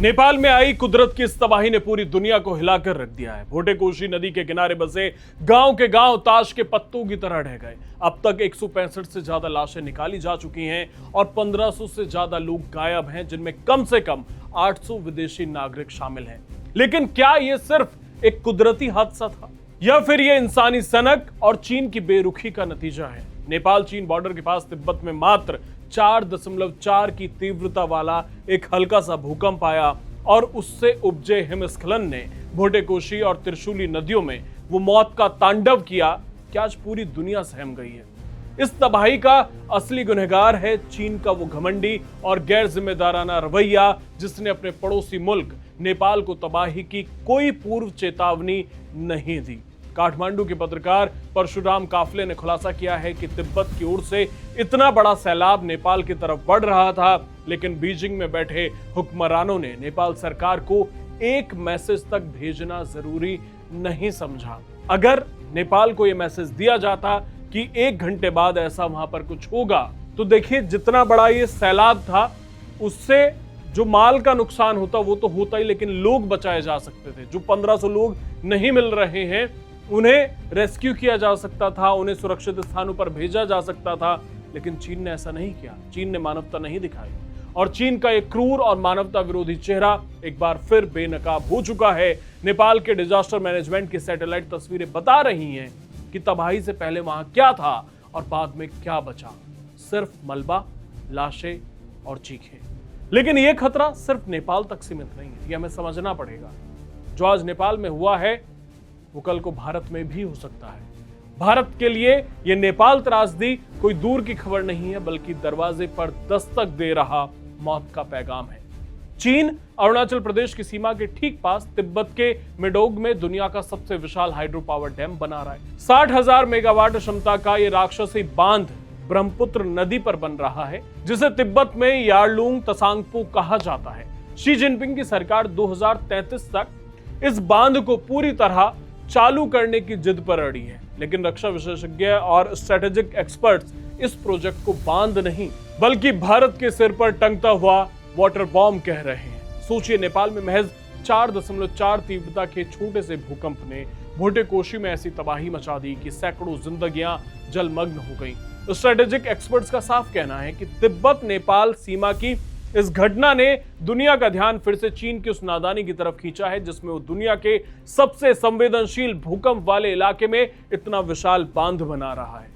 नेपाल में आई कुदरत की इस तबाही ने पूरी दुनिया को हिलाकर रख दिया है। भोटे कोशी नदी के किनारे बसे गांव के गांव ताश के पत्तों की तरह ढह गए। अब तक 165 से ज्यादा लाशें निकाली जा चुकी हैं और 1500 से ज्यादा लोग गायब हैं, जिनमें कम से कम 800 विदेशी नागरिक शामिल हैं। लेकिन क्या यह सिर्फ एक कुदरती हादसा था या फिर यह इंसानी सनक और चीन की बेरुखी का नतीजा है? नेपाल चीन बॉर्डर के पास तिब्बत में मात्र 4.4 की तीव्रता वाला एक हल्का सा भूकंप आया और उससे उपजे हिमस्खलन ने भोटे कोशी और त्रिशूली नदियों में वो मौत का तांडव किया कि आज पूरी दुनिया सहम गई है। इस तबाही का असली गुनहगार है चीन का वो घमंडी और गैर जिम्मेदाराना रवैया, जिसने अपने पड़ोसी मुल्क नेपाल को तबाही की कोई पूर्व चेतावनी नहीं दी। काठमांडू के पत्रकार परशुराम काफले ने खुलासा किया है कि तिब्बत की ओर से इतना बड़ा सैलाब नेपाल की तरफ बढ़ रहा था, लेकिन बीजिंग में बैठे हुक्मरानों ने नेपाल सरकार को एक मैसेज तक भेजना जरूरी नहीं समझा। अगर नेपाल को यह मैसेज दिया जाता कि 1 घंटे बाद ऐसा वहां पर कुछ होगा, तो देखिए जितना बड़ा ये सैलाब था उससे जो माल का नुकसान होता वो तो होता ही, लेकिन लोग बचाए जा सकते थे। जो 1500 लोग नहीं मिल रहे हैं उन्हें रेस्क्यू किया जा सकता था, उन्हें सुरक्षित स्थानों पर भेजा जा सकता था, लेकिन चीन ने ऐसा नहीं किया। चीन ने मानवता नहीं दिखाई और चीन का एक क्रूर और मानवता विरोधी चेहरा एक बार फिर बेनकाब हो चुका है। नेपाल के डिजास्टर मैनेजमेंट की सैटेलाइट तस्वीरें बता रही हैं कि तबाही से पहले वहां क्या था और बाद में क्या बचा। सिर्फ मलबा, लाशें और चीखें। लेकिन यह खतरा सिर्फ नेपाल तक सीमित नहीं है, यह हमें समझना पड़ेगा। जो आज नेपाल में हुआ है वो कल को भारत में भी हो सकता है। भारत के लिए यह नेपाल त्रासदी कोई दूर की खबर नहीं है, बल्कि दरवाजे पर दस्तक दे रहा मौत का पैगाम है। चीन अरुणाचल प्रदेश की सीमा के ठीक पास तिब्बत के मेडोग में दुनिया का सबसे विशाल हाइड्रो पावर डैम बना रहा है। 60,000 मेगावाट क्षमता का यह राक्षसी बांध ब्रह्मपुत्र नदी पर बन रहा है, जिसे तिब्बत में यारलुंग तसांगपो कहा जाता है। शी जिनपिंग की सरकार 2033 तक इस बांध को पूरी तरह चालू करने की जिद पर अड़ी है, लेकिन रक्षा विशेषज्ञ और स्ट्रेटेजिक एक्सपर्ट्स इस प्रोजेक्ट को बांध नहीं बल्कि भारत के सिर पर टंगता हुआ वाटर बॉम्ब कह रहे हैं। सोचिए, नेपाल में महज 4.4 तीव्रता के छोटे से भूकंप ने भोटे कोशी में ऐसी तबाही मचा दी कि सैकड़ों जिंदगियां जलमग्न हो गईं। स्ट्रेटेजिक एक्सपर्ट्स का साफ कहना है कि तिब्बत नेपाल सीमा की इस घटना ने दुनिया का ध्यान फिर से चीन की उस नादानी की तरफ खींचा है, जिसमें वो दुनिया के सबसे संवेदनशील भूकंप वाले इलाके में इतना विशाल बांध बना रहा है।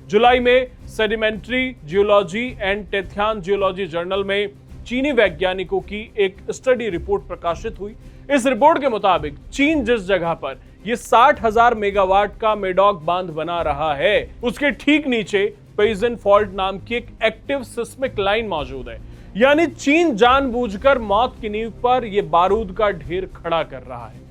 जुलाई में sedimentary geology and Tethyan geology journal में चीनी वैज्ञानिकों की एक स्टडी रिपोर्ट प्रकाशित हुई। इस रिपोर्ट के मुताबिक चीन जिस जगह पर यह 60,000 मेगावाट का मेडॉग बांध बना रहा है, उसके ठीक नीचे पेइजन फॉल्ट नाम की एक एक्टिव सिस्मिक लाइन मौजूद है। यानी चीन जानबूझकर मौत की नींव पर यह बारूद का ढेर खड़ा कर रहा है।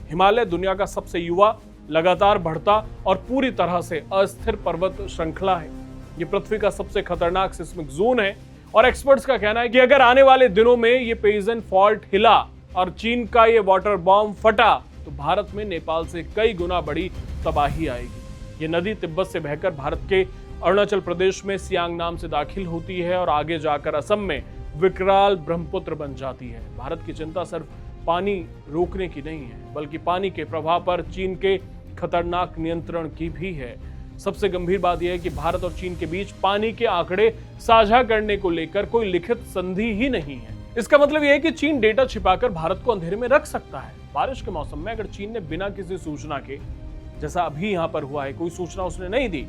हिमालय दुनिया का सबसे युवा, लगातार बढ़ता और पूरी तरह से अस्थिर पर्वत श्रृंखला है। यह पृथ्वी का सबसे खतरनाक सिस्मिक जोन है और एक्सपर्ट्स का कहना है कि अगर आने वाले दिनों में यह पेइजन फॉल्ट हिला और चीन का यह वाटर बॉम्ब फटा, तो भारत में नेपाल से कई गुना बड़ी तबाही आएगी। यह नदी तिब्बत से बहकर भारत के अरुणाचल प्रदेश में सियांग नाम से दाखिल होती है और आगे जाकर असम में विकराल ब्रह्मपुत्र बन जाती है। भारत की चिंता सिर्फ पानी रोकने की नहीं है, बल्कि पानी के प्रवाह पर चीन के खतरनाक नियंत्रण की भी है। सबसे गंभीर बात यह है कि भारत और चीन के बीच पानी के आंकड़े साझा करने को लेकर कोई लिखित संधि ही नहीं है। इसका मतलब यह है कि चीन डेटा छिपाकर भारत को अंधेरे में रख सकता है। बारिश के मौसम में अगर चीन ने बिना किसी सूचना के, जैसा अभी यहां पर हुआ है, कोई सूचना उसने नहीं दी,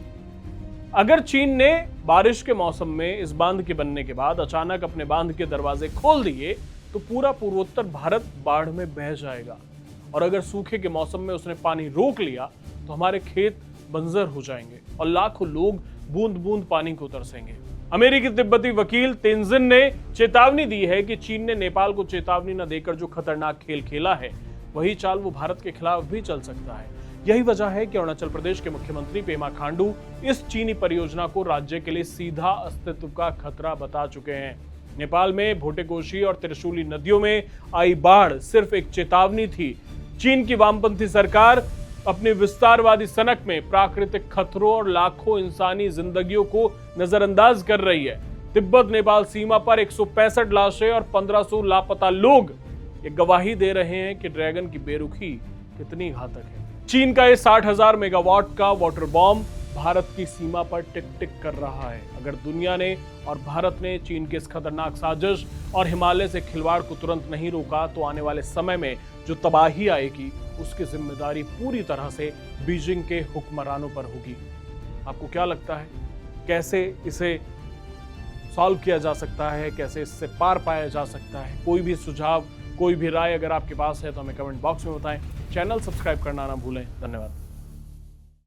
अगर चीन ने बारिश के मौसम में इस बांध के बनने के बाद अचानक अपने बांध के दरवाजे खोल दिए, तो पूरा पूर्वोत्तर भारत बाढ़ में बह जाएगा। और अगर सूखे के मौसम में उसने पानी रोक लिया तो हमारे खेत बंजर हो जाएंगे और लाखों लोग बूंद बूंद पानी को तरसेंगे। अमेरिकी तिब्बती वकील तेंजिन ने चेतावनी दी है कि चीन ने नेपाल को चेतावनी न देकर जो खतरनाक खेल खेला है, वही चाल वो भारत के खिलाफ भी चल सकता है। यही वजह है कि अरुणाचल प्रदेश के मुख्यमंत्री पेमा खांडू इस चीनी परियोजना को राज्य के लिए सीधा अस्तित्व का खतरा बता चुके हैं। नेपाल में भोटे कोशी और त्रिशूली नदियों में आई बाढ़ सिर्फ एक चेतावनी थी। चीन की वामपंथी सरकार अपनी विस्तारवादी सनक में प्राकृतिक खतरों और लाखों इंसानी जिंदगियों को नजरअंदाज कर रही है। तिब्बत नेपाल सीमा पर 165 लाशें और 1500 लापता लोग ये गवाही दे रहे हैं कि ड्रैगन की बेरुखी कितनी घातक है। चीन का ये 60,000 मेगावाट का वाटर बॉम्ब भारत की सीमा पर टिक टिक कर रहा है। अगर दुनिया ने और भारत ने चीन के इस खतरनाक साजिश और हिमालय से खिलवाड़ को तुरंत नहीं रोका तो आने वाले समय में जो तबाही आएगी उसकी जिम्मेदारी पूरी तरह से बीजिंग के हुक्मरानों पर होगी। आपको क्या लगता है, कैसे इसे सॉल्व किया जा सकता है, कैसे इससे पार पाया जा सकता है? कोई भी सुझाव, कोई भी राय अगर आपके पास है तो हमें कमेंट बॉक्स में बताएं। चैनल सब्सक्राइब करना ना भूलें। धन्यवाद।